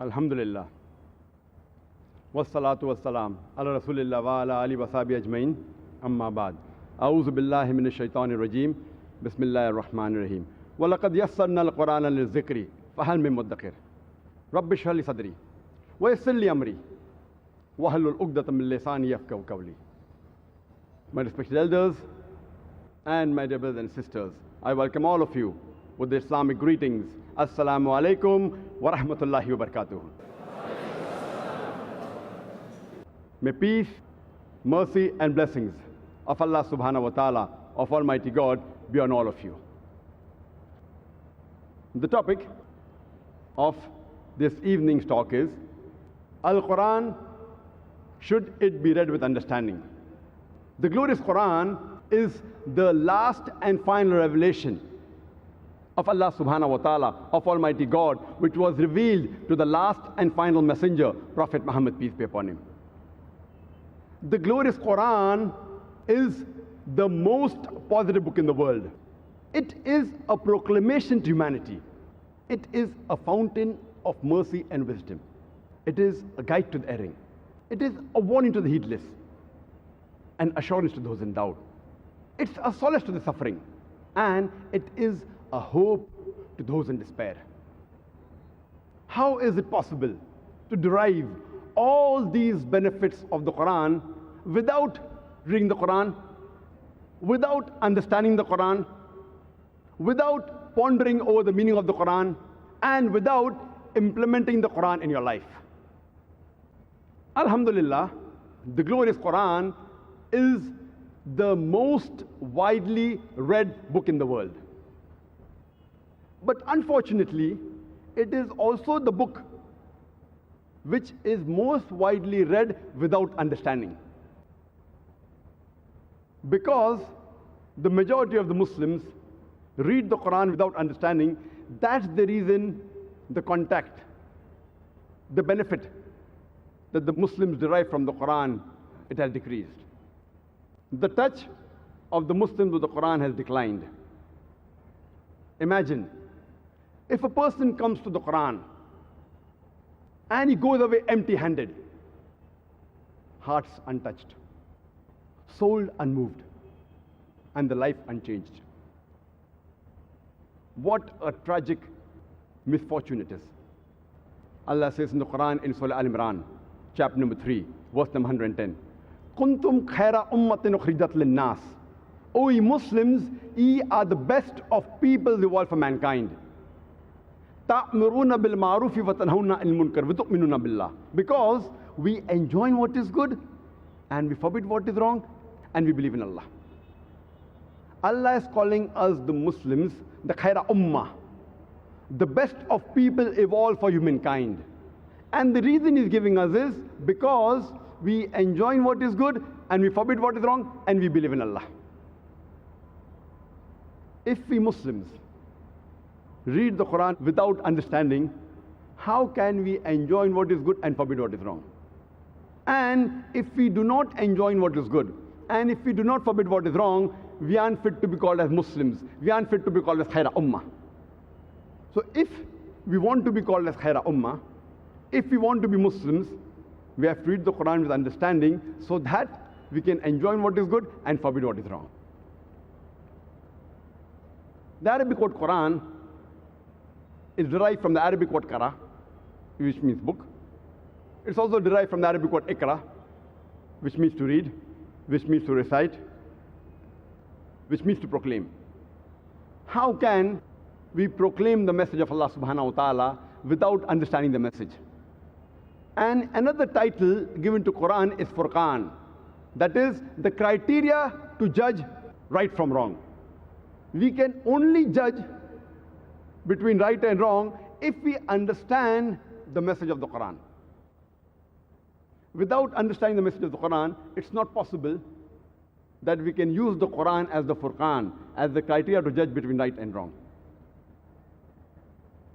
Alhamdulillah. Wassalatu wassalam ala Rasulillah wa ala ali wa sahbihi ajmain. Amma ba'd. A'udhu billahi minash shaitanir rajim. Bismillahir rahmanir rahim. Wa laqad yassarna al-Qur'ana lizikri fahal min muddakir. Rabbi shrah li sadri wa yassir li amri wa hlul 'uqdatam min lisani yafqahu qawli. My respected elders and my dear brothers and sisters, I welcome all of you with the Islamic greetings. Assalamu alaikum wa rahmatullahi wa barakatuh. May peace, mercy and blessings of Allah subhanahu wa ta'ala, of Almighty God, be on all of you. The topic of this evening's talk is Al-Quran, should it be read with understanding? The glorious Quran is the last and final revelation of Allah subhanahu wa ta'ala, of Almighty God, which was revealed to the last and final messenger, Prophet Muhammad, peace be upon him. The glorious Quran is the most positive book in the world. It is a proclamation to humanity. It is a fountain of mercy and wisdom. It is a guide to the erring. It is a warning to the heedless, an assurance to those in doubt. It's a solace to the suffering, and it is a hope to those in despair. How is it possible to derive all these benefits of the Quran without reading the Quran, without understanding the Quran, without pondering over the meaning of the Quran, and without implementing the Quran in your life? Alhamdulillah, the glorious Quran is the most widely read book in the world. But unfortunately, it is also the book which is most widely read without understanding. Because the majority of the Muslims read the Quran without understanding, that's the reason the contact, the benefit that the Muslims derive from the Quran, it has decreased. The touch of the Muslims with the Quran has declined. Imagine, if a person comes to the Quran and he goes away empty-handed, hearts untouched, soul unmoved, and the life unchanged. What a tragic misfortune it is. Allah says in the Quran in Surah Al-Imran, chapter number 3, verse number 110, Kuntum khaira ummatin ukhrijat lin-nas. O ye Muslims, ye are the best of people evolved for mankind. Ta'muruna bil ma'rufi wa tanhauna 'anil munkar wa tu'minuna billah. Because we enjoin what is good and we forbid what is wrong and we believe in Allah. Allah is calling us, the Muslims, the khaira ummah, the best of people evolved for humankind. And the reason he's giving us is because we enjoin what is good and we forbid what is wrong and we believe in Allah. If we Muslims read the Quran without understanding, how can we enjoin what is good and forbid what is wrong? And if we do not enjoin what is good and if we do not forbid what is wrong, we aren't fit to be called as Muslims. We aren't fit to be called as khaira ummah. So if we want to be called as khaira ummah, if we want to be Muslims, we have to read the Quran with understanding so that we can enjoin what is good and forbid what is wrong. The Arabic word Quran is derived from the Arabic word qara, which means book. It's also derived from the Arabic word ikra, which means to read, which means to recite, which means to proclaim. How can we proclaim the message of Allah subhanahu wa ta'ala without understanding the message? And another title given to Quran is Furqan. That is the criteria to judge right from wrong. We can only judge between right and wrong if we understand the message of the Quran. Without understanding the message of the Quran, it's not possible that we can use the Quran as the Furqan, as the criteria to judge between right and wrong.